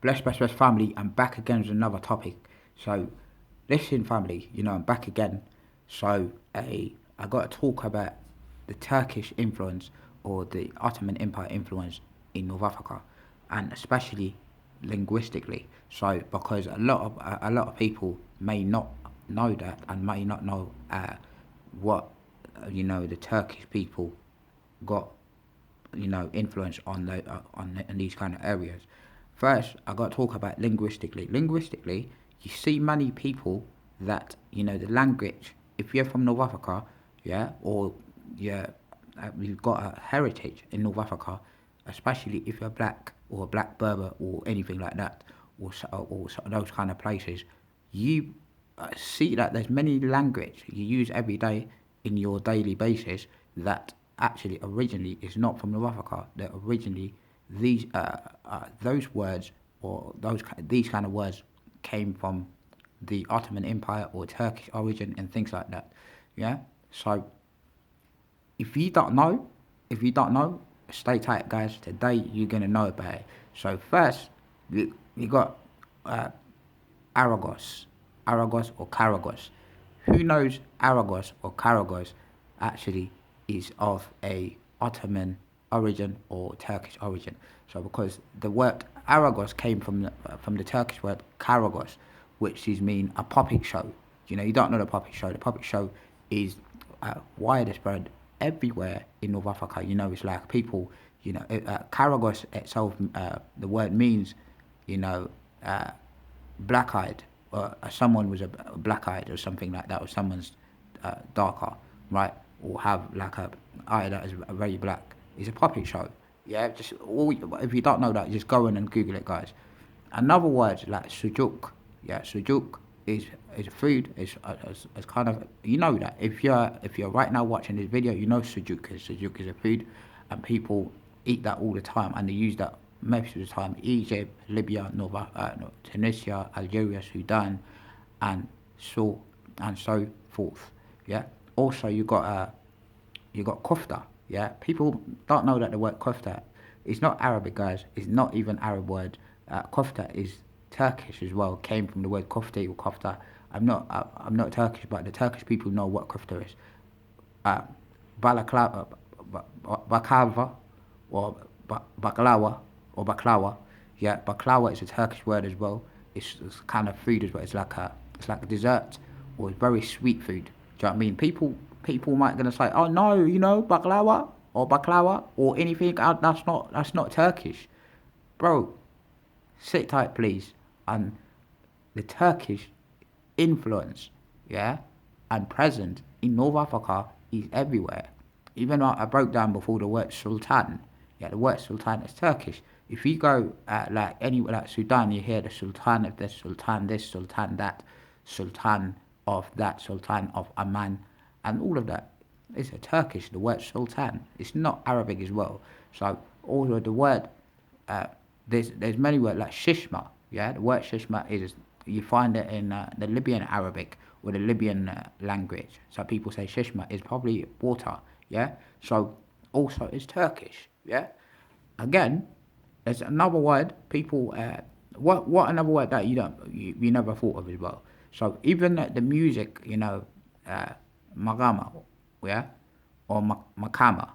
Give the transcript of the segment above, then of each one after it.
Bless family, I'm back again with another topic. So, listen, family, I'm back again. So, I got to talk about the Turkish influence or the Ottoman Empire influence in North Africa, and especially linguistically. So, because a lot of people may not know that and may not know what the Turkish people got influence on in these kind of areas. First, I got to talk about linguistically. Linguistically, you see many people that the language. If you're from North Africa, yeah, or yeah, you've got a heritage in North Africa, especially if you're black or black Berber or anything like that, or those kind of places, you see that there's many language you use every day in your daily basis that actually originally is not from North Africa. That originally those words or these kind of words came from the Ottoman Empire or Turkish origin and things like that. Yeah. So if you don't know, stay tight, guys. Today you're gonna know about it. So first, you got uh, Aragos, Aragos or Karagos. Who knows Aragos or Karagos actually is of a Ottoman origin or Turkish origin. So because the word Aragos came from the Turkish word Karagos, which is mean a puppet show. You don't know the puppet show. The puppet show is widespread everywhere in North Africa. It's like people. Karagos itself, the word means, you know, uh, black-eyed, or someone was a black-eyed or something like that, or someone's darker, right, or have like a eye that is very black. It's a puppet show. Yeah, just if you don't know that, just go in and Google it, guys. Another word like sujuk. Yeah, sujuk is food. It's kind of that if you're right now watching this video, sujuk is a food, and people eat that all the time, and they use that most of the time. Egypt, Libya, no, Tunisia, Algeria, Sudan, and so forth. Yeah. Also, you got kofta. Yeah. People don't know that the word kofta is not Arabic, guys. It's not even Arab word. Kofta is Turkish as well. Came from the word kofta or kofta. I'm not Turkish, but the Turkish people know what kofta is. Uh, Balaklava, baklava, or baklawa, or baklawa. Yeah, baklawa is a Turkish word as well. It's kind of food as well. It's like a dessert, or it's very sweet food. Do you know what I mean? People might gonna say, oh no, baklawa or anything. That's not Turkish, bro. Sit tight, please. And the Turkish influence, yeah, and present in North Africa is everywhere. Even though I broke down before the word sultan, yeah, the word sultan is Turkish. If you go like anywhere like Sudan, you hear the sultan of this, sultan this, sultan that, sultan of that, sultan of Amman, and all of that. It's a Turkish. The word sultan. It's not Arabic as well. So also the word there's many words like shishma. Yeah, the word shishma is you find it in the Libyan Arabic or the Libyan language. So people say shishma is probably water. Yeah. So also it's Turkish. Yeah. Again, there's another word people. What another word that you never thought of as well. So even the music, uh, magama, yeah, or makam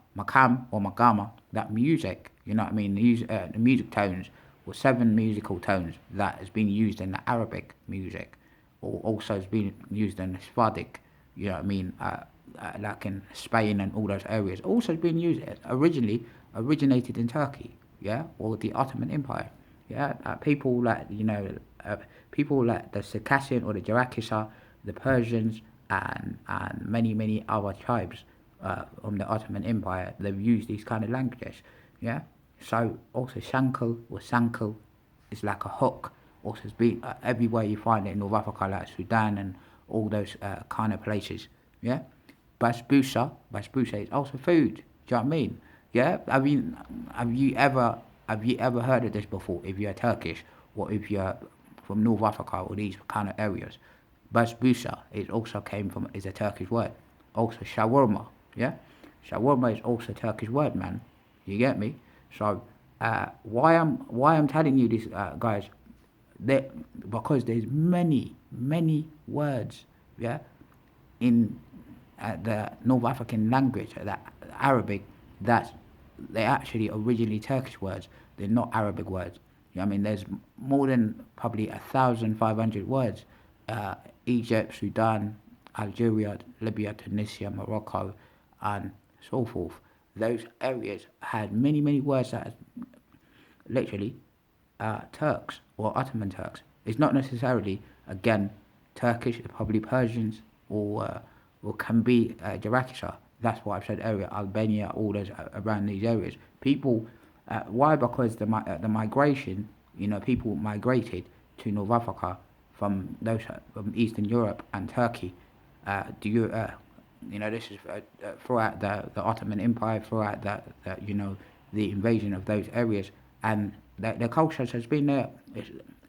or magama. That music, you know what I mean? The music tones, or seven musical tones that has been used in the Arabic music, or also has been used in the Sephardic, you know what I mean? Like in Spain and all those areas. Also has been used originally originated in Turkey, yeah, or the Ottoman Empire, yeah. People like the Circassian or the Jarakisa, the Persians, and many other tribes from the Ottoman Empire. They've used these kind of languages, yeah. So also Shankel or Sankel is like a hook. Also, it's been everywhere you find it in North Africa, like Sudan and all those kind of places, yeah. Basbousa is also food. Do you know what I mean? Yeah. I mean, have you ever heard of this before? If you're Turkish or if you're from North Africa or these kind of areas, basbousa is a Turkish word. Also shawarma, yeah. Shawarma is also a Turkish word, man. You get me? So why I'm telling you this, guys, there, because there's many words, yeah, in the North African language, that Arabic, that they're actually originally Turkish words. They're not Arabic words. You know what I mean? There's more than probably 1,500 words. Egypt, Sudan, Algeria, Libya, Tunisia, Morocco, and so forth. Those areas had many words that literally Turks or Ottoman Turks. It's not necessarily, again, Turkish, probably Persians, or can be Jarakisha. That's what I've said earlier, Albania, all those around these areas. People, why? Because the migration, people migrated to North Africa from those from Eastern Europe and Turkey. Do you, this is throughout the Ottoman Empire, throughout the invasion of those areas, and the culture has been there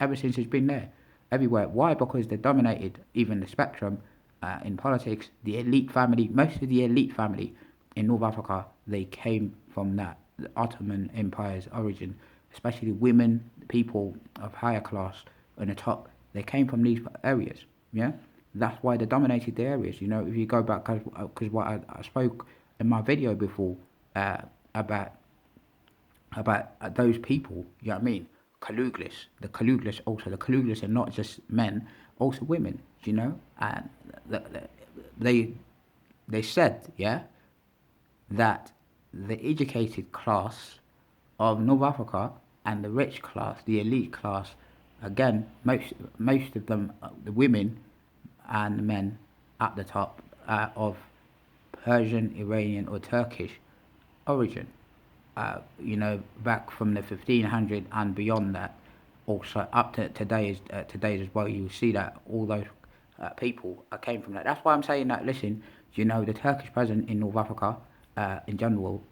ever since. It's been there everywhere. Why? Because they dominated even the spectrum in politics. The elite family, most of the elite family in North Africa, they came from the Ottoman Empire's origin, especially women, people of higher class on the top. They came from these areas. Yeah, that's why they dominated the areas. If you go back, because what I spoke in my video before about those people, you know what I mean? The Kaluglis are not just men, also women, and they they said, yeah, that the educated class of North Africa and the rich class, the elite class, again, most of them, the women and the men at the top, of Persian, Iranian, or Turkish origin. Back from the 1500 and beyond that, also up to today as well. You see that all those people came from that. That's why I'm saying that. Listen, the Turkish president in North Africa, in general,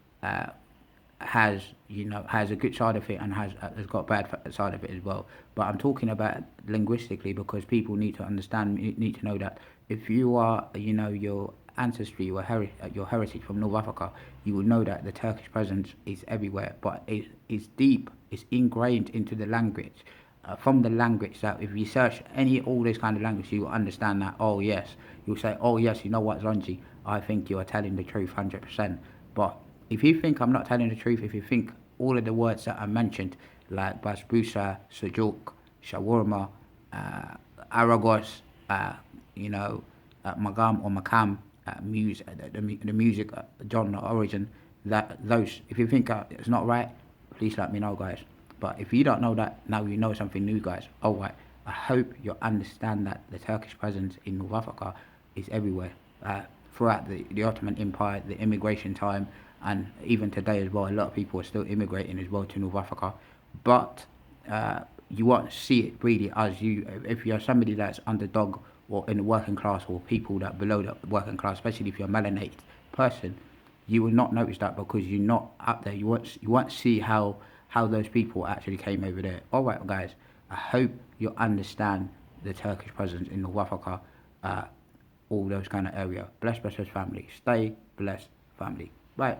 has a good side of it and has got a bad side of it as well. But I'm talking about linguistically, because people need to understand, need to know that if you are, your ancestry, your heritage from North Africa, you will know that the Turkish presence is everywhere. But it's deep, it's ingrained into the language. From the language, that if you search all this kind of language, you will understand that. Oh yes, you'll say, oh yes, you know what, Zonji, I think you are telling the truth 100%. But if you think I'm not telling the truth, if you think all of the words that I mentioned, like basbousa, sujuk, shawarma, aragos, magam or makam, the music genre origin, that those, if you think it's not right, please let me know, guys. But if you don't know that, now you know something new, guys. All right. I hope you understand that the Turkish presence in North Africa is everywhere. Throughout the Ottoman Empire, the immigration time, and even today as well, a lot of people are still immigrating as well to North Africa. But you won't see it really as if you're somebody that's underdog or in the working class, or people that below the working class, especially if you're a melanated person, you will not notice that because you're not up there. You won't see how those people actually came over there. All right, guys. I hope you understand the Turkish presence in North Africa, all those kind of area. Bless family. Stay blessed, family. Bye.